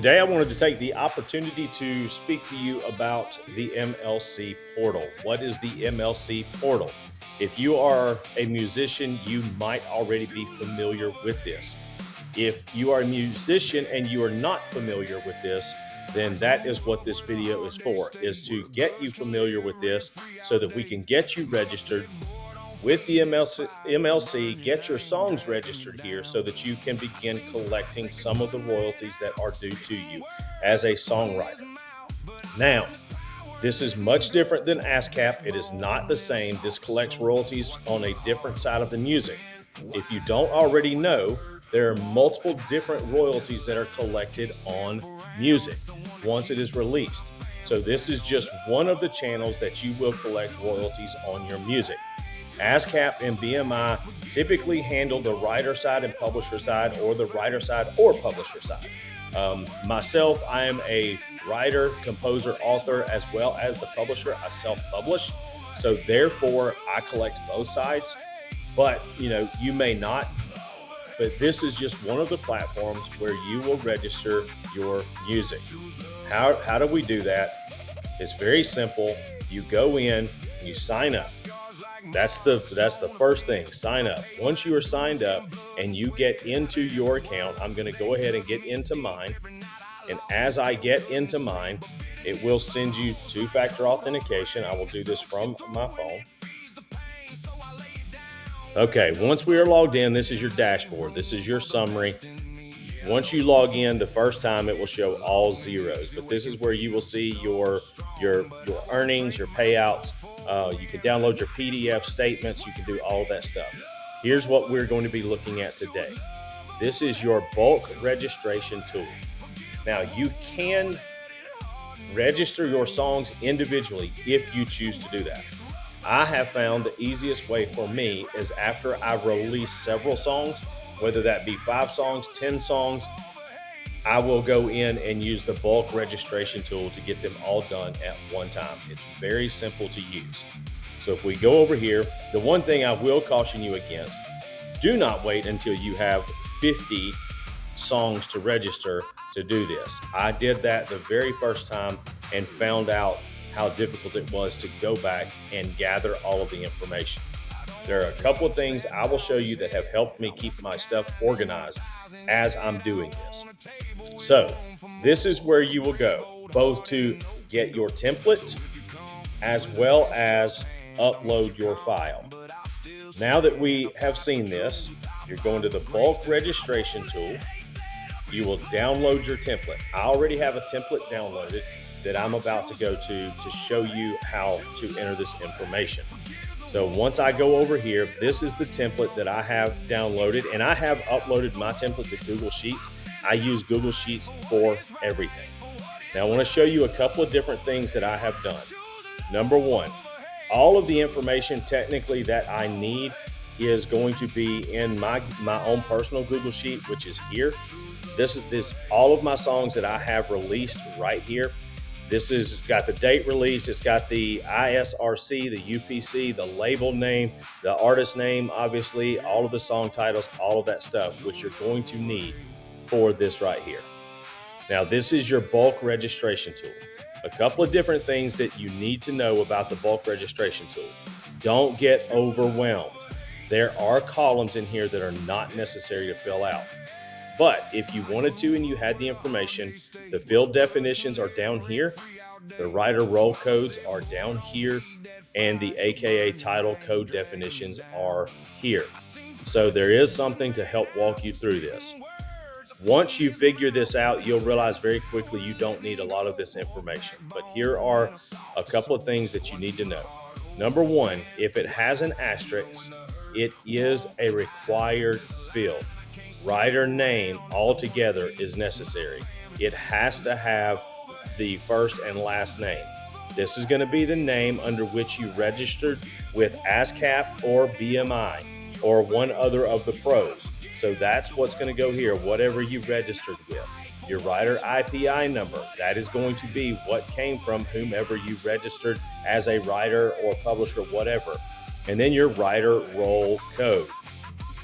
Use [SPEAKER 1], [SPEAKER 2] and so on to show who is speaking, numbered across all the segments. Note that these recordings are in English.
[SPEAKER 1] Today, I wanted to take the opportunity to speak to you about the MLC portal. What is the MLC portal? If you are a musician, you might already be familiar with this. If you are a musician and you are not familiar with this, then that is what this video is for, is to get you familiar with this so that we can get you registered with the MLC, get your songs registered here so that you can begin collecting some of the royalties that are due to you as a songwriter. Now, this is much different than ASCAP. It is not the same. This collects royalties on a different side of the music. If you don't already know, there are multiple different royalties that are collected on music once it is released. So this is just one of the channels that you will collect royalties on your music. ASCAP and BMI typically handle the writer side and publisher side, or the writer side or publisher side. Myself, I am a writer, composer, author, as well as the publisher. I self-publish, so therefore I collect both sides. But you may not. But this is just one of the platforms where you will register your music. How do we do that? It's very simple. You go in, you sign up. That's the first thing. Sign up. Once you are signed up and you get into your account, I'm going to go ahead and get into mine. And as I get into mine, it will send you two-factor authentication. I will do this from my phone. Okay, once we are logged in, this is your dashboard. This is your summary. Once you log in the first time, it will show all zeros, but this is where you will see your earnings, your payouts. You can download your PDF statements. You can do all of that stuff. Here's what we're going to be looking at today. This is your bulk registration tool. Now, you can register your songs individually if you choose to do that. I have found the easiest way for me is after I release several songs, whether that be 5 songs, 10 songs, I will go in and use the bulk registration tool to get them all done at one time. It's very simple to use. So if we go over here, the one thing I will caution you against, do not wait until you have 50 songs to register to do this. I did that the very first time and found out how difficult it was to go back and gather all of the information. There are a couple of things I will show you that have helped me keep my stuff organized as I'm doing this. So this is where you will go, both to get your template as well as upload your file. Now that we have seen this, you're going to the bulk registration tool. You will download your template. I already have a template downloaded that I'm about to go to show you how to enter this information. So once I go over here, this is the template that I have downloaded, and I have uploaded my template to Google Sheets. I use Google Sheets for everything. Now I want to show you a couple of different things that I have done. Number one, all of the information technically that I need is going to be in my own personal Google Sheet, which is here. This is all of my songs that I have released right here. This has got the date release. It's got the ISRC, the UPC, the label name, the artist name, obviously, all of the song titles, all of that stuff, which you're going to need for this right here. Now, this is your bulk registration tool. A couple of different things that you need to know about the bulk registration tool. Don't get overwhelmed. There are columns in here that are not necessary to fill out. But if you wanted to and you had the information, the field definitions are down here, the writer role codes are down here, and the AKA title code definitions are here. So there is something to help walk you through this. Once you figure this out, you'll realize very quickly you don't need a lot of this information. But here are a couple of things that you need to know. Number one, if it has an asterisk, it is a required field. Writer name altogether is necessary. It has to have the first and last name. This is going to be the name under which you registered with ASCAP or BMI or one other of the pros. So that's what's going to go here, whatever you registered with. Your writer IPI number, that is going to be what came from whomever you registered as a writer or publisher, whatever. And then your writer role code.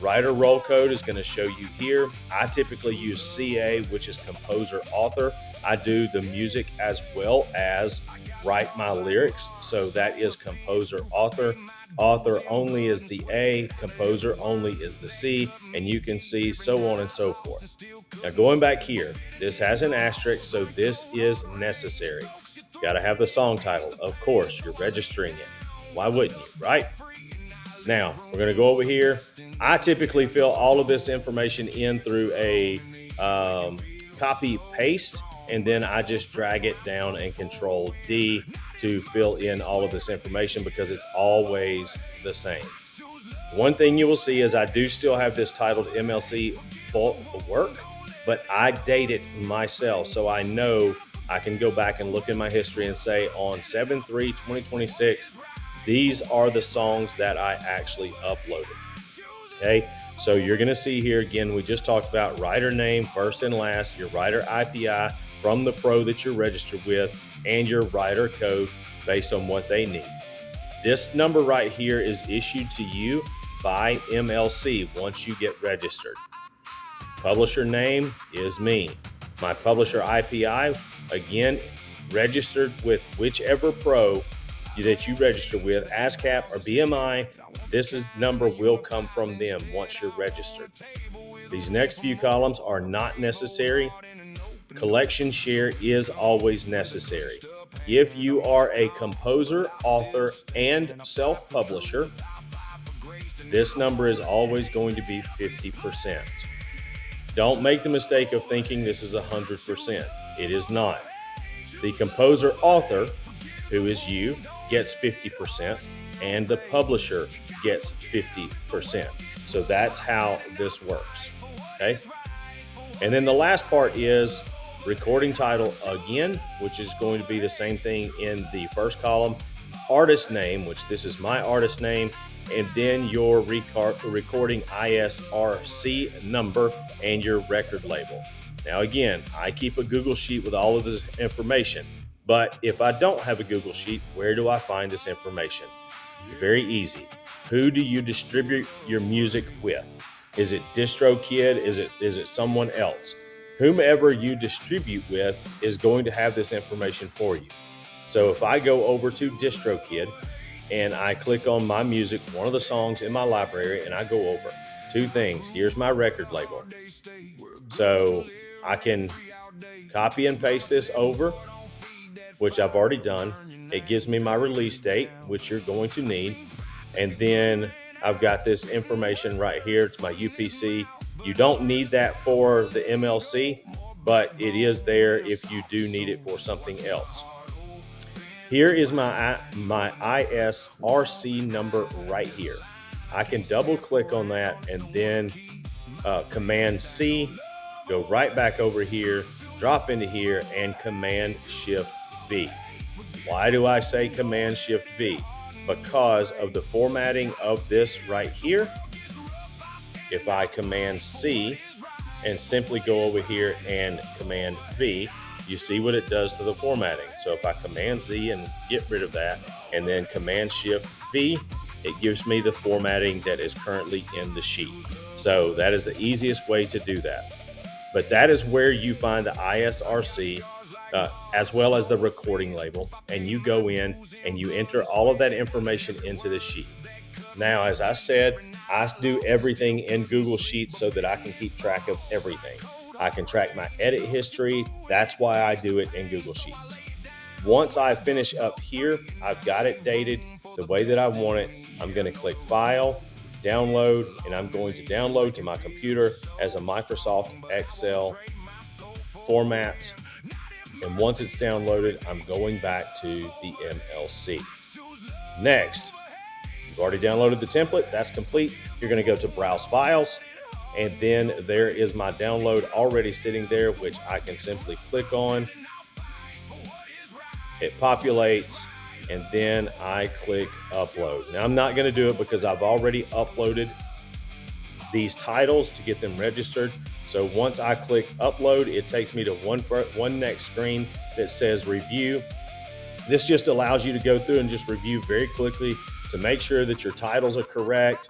[SPEAKER 1] Writer roll code is going to show you here. I typically use CA, which is composer author. I do the music as well as write my lyrics. So that is composer author. Author only is the A, composer only is the C, and you can see so on and so forth. Now going back here, this has an asterisk, so this is necessary. Got to have the song title. Of course, you're registering it. Why wouldn't you, right? Now, we're going to go over here. I typically fill all of this information in through a copy paste, and then I just drag it down and Control D to fill in all of this information because it's always the same. One thing you will see is I do still have this titled MLC bulk work, but I date it myself, so I know I can go back and look in my history and say on 7/3/2026, these are the songs that I actually uploaded. Okay, so you're going to see here again, we just talked about writer name, first and last, your writer IPI from the pro that you're registered with, and your writer code based on what they need. This number right here is issued to you by MLC once you get registered. Publisher name is me. My publisher IPI, again, registered with whichever pro that you register with, ASCAP or BMI, number will come from them once you're registered. These next few columns are not necessary. Collection share is always necessary. If you are a composer, author, and self-publisher, this number is always going to be 50%. Don't make the mistake of thinking this is 100%. It is not. The composer, author, who is you, gets 50%, and the publisher gets 50%. So that's how this works, okay? And then the last part is recording title again, which is going to be the same thing in the first column. Artist name, which this is my artist name, and then your recording ISRC number and your record label. Now again, I keep a Google Sheet with all of this information, but if I don't have a Google Sheet, where do I find this information? Very easy. Who do you distribute your music with? Is it DistroKid? Is it someone else? Whomever you distribute with is going to have this information for you. So if I go over to DistroKid and I click on my music, one of the songs in my library, and I go over two things. Here's my record label. So I can copy and paste this over, which I've already done. It gives me my release date, which you're going to need. And then I've got this information right here. It's my UPC. You don't need that for the MLC, but it is there if you do need it for something else. Here is my ISRC number right here. I can double click on that and then Command C, go right back over here, drop into here, and Command Shift V. Why do I say Command Shift V? Because of the formatting of this right here. If I Command C and simply go over here and Command V, you see what it does to the formatting. So if I Command Z and get rid of that, and then Command Shift V, it gives me the formatting that is currently in the sheet. So that is the easiest way to do that. But that is where you find the ISRC, as well as the recording label, and you go in and you enter all of that information into the sheet. Now, as I said, I do everything in Google Sheets so that I can keep track of everything. I can track my edit history. That's why I do it in Google Sheets. Once I finish up here, I've got it dated the way that I want it. I'm going to click File, Download, and I'm going to download to my computer as a Microsoft Excel format. And once it's downloaded, I'm going back to the MLC. Next, you've already downloaded the template. That's complete. You're going to go to Browse Files, and then there is my download already sitting there, which I can simply click on. It populates, and then I click Upload. Now, I'm not going to do it because I've already uploaded these titles to get them registered. So once I click Upload, it takes me to one next screen that says Review. This just allows you to go through and just review very quickly to make sure that your titles are correct,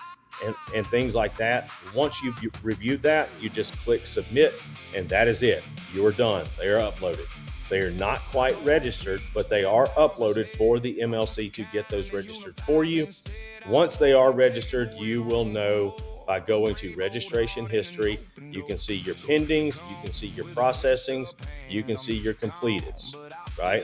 [SPEAKER 1] and things like that. Once you've reviewed that, you just click submit, and that is it. You're done. They are uploaded. They are not quite registered, but they are uploaded for the MLC to get those registered for you. Once they are registered, you will know by going to registration history. You can see your pendings, you can see your processings, you can see your completeds, right?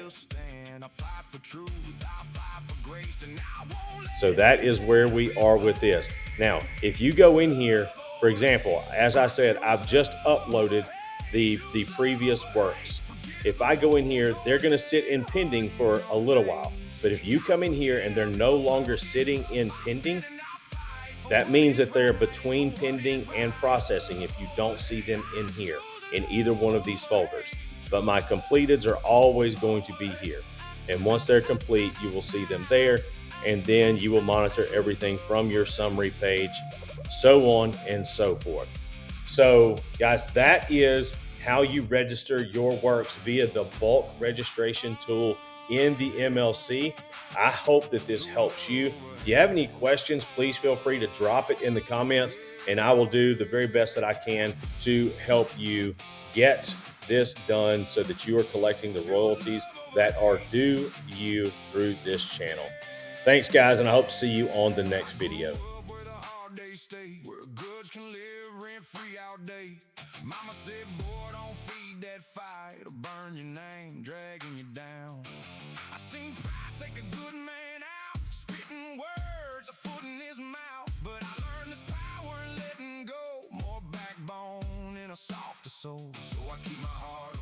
[SPEAKER 1] So that is where we are with this. Now, if you go in here, for example, as I said, I've just uploaded the previous works. If I go in here, they're going to sit in pending for a little while. But if you come in here and they're no longer sitting in pending, that means that they're between pending and processing if you don't see them in here, in either one of these folders. But my completeds are always going to be here. And once they're complete, you will see them there. And then you will monitor everything from your summary page, so on and so forth. So guys, that is how you register your works via the bulk registration tool in the MLC. I hope that this helps you. If you have any questions, please feel free to drop it in the comments, and I will do the very best that I can to help you get this done so that you are collecting the royalties that are due you through this channel. Thanks, guys, and I hope to see you on the next video. Mama said, boy, don't feed that fire, it'll burn your name, dragging you down. I seen pride take a good man out, spitting words, a foot in his mouth. But I learned this power in letting go, more backbone in a softer soul. So I keep my heart